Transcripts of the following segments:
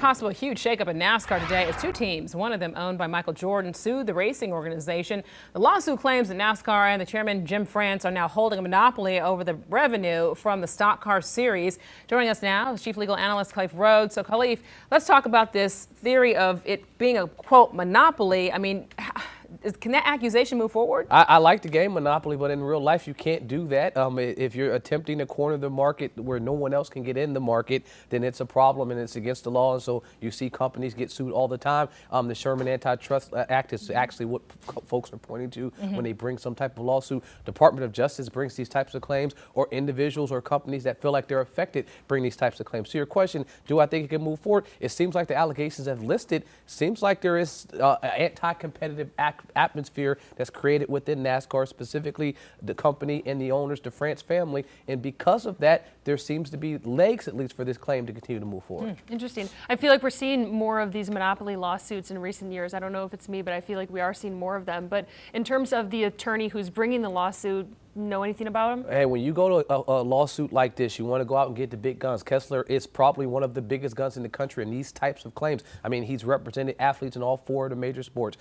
possible huge shakeup in NASCAR today as two teams, one of them owned by Michael Jordan, sued the racing organization. The lawsuit claims that NASCAR and the chairman, Jim France, are now holding a monopoly over the revenue from the stock car series. Joining us now is Chief Legal Analyst Khalif Rhodes. So, Khalif, let's talk about this theory of it being a, quote, monopoly. I mean, can that accusation move forward? I like the game monopoly, but in real life, you can't do that. If you're attempting to corner the market where no one else can get in the market, then it's a problem and it's against the law. And so you see companies get sued all the time. The Sherman Antitrust Act is actually what folks are pointing to when they bring some type of lawsuit. Department of Justice brings these types of claims, or individuals or companies that feel like they're affected bring these types of claims. So your question, do I think it can move forward? It seems like the allegations have listed, seems like there is an anti-competitive atmosphere that's created within NASCAR, specifically the company and the owners, the France family, and because of that, there seems to be legs, at least, for this claim to continue to move forward. Interesting. I feel like we're seeing more of these monopoly lawsuits in recent years. I don't know if it's me, but I feel like we are seeing more of them. But in terms of the attorney who's bringing the lawsuit, know anything about him? Hey, when you go to a lawsuit like this, you want to go out and get the big guns. Kessler is probably one of the biggest guns in the country in these types of claims. I mean, he's represented athletes in all four of the major sports,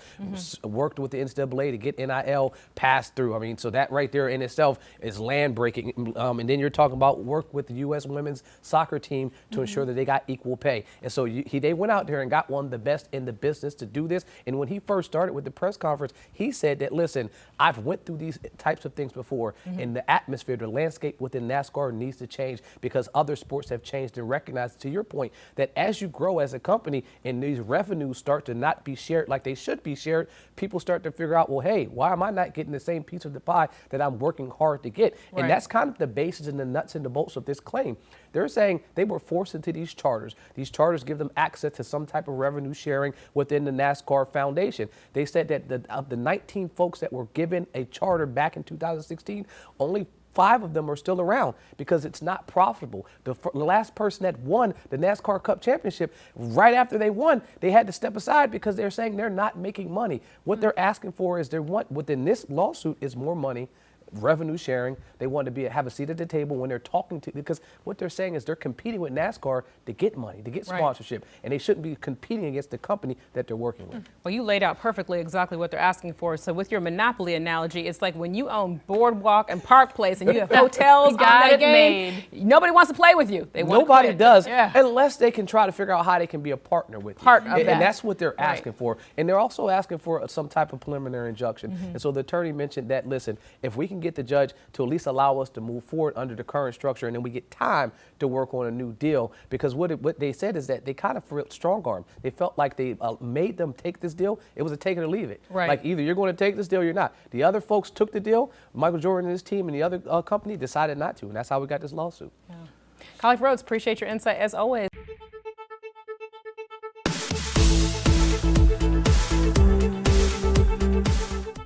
worked with the NCAA to get NIL passed through. I mean, so that right there in itself is land breaking. And then you're talking about work with the U.S. women's soccer team to ensure that they got equal pay. And so they went out there and got one of the best in the business to do this. And when he first started with the press conference, he said that, listen, I've went through these types of things before. And the atmosphere, the landscape within NASCAR needs to change because other sports have changed, and recognize, to your point, that as you grow as a company and these revenues start to not be shared like they should be shared, people start to figure out, well, hey, why am I not getting the same piece of the pie that I'm working hard to get? Right. And that's kind of the basis and the nuts and the bolts of this claim. They're saying they were forced into these charters. These charters give them access to some type of revenue sharing within the NASCAR Foundation. They said that of the 19 folks that were given a charter back in 2016, only 5 of them are still around because it's not profitable. The last person that won the NASCAR Cup Championship, right after they won, they had to step aside because they're saying they're not making money. What they're asking for is within this lawsuit is more money, revenue sharing. They want to have a seat at the table when they're talking to, because what they're saying is they're competing with NASCAR to get money, to get sponsorship, and they shouldn't be competing against the company that they're working with. Well, you laid out perfectly exactly what they're asking for. So with your monopoly analogy, it's like when you own Boardwalk and Park Place and you have hotels on that game, nobody wants to play with you. Nobody does, unless they can try to figure out how they can be a partner with you. And that's what they're asking for. And they're also asking for some type of preliminary injunction. And so the attorney mentioned that, listen, if we can get the judge to at least allow us to move forward under the current structure, and then we get time to work on a new deal, because what they said is that they kind of felt strong-armed. They felt like they made them take this deal. It was a take it or leave it. Like, either you're going to take this deal or you're not. The other folks took the deal. Michael Jordan and his team and the other company decided not to, and that's how we got this lawsuit. Khalif Rhodes, appreciate your insight as always.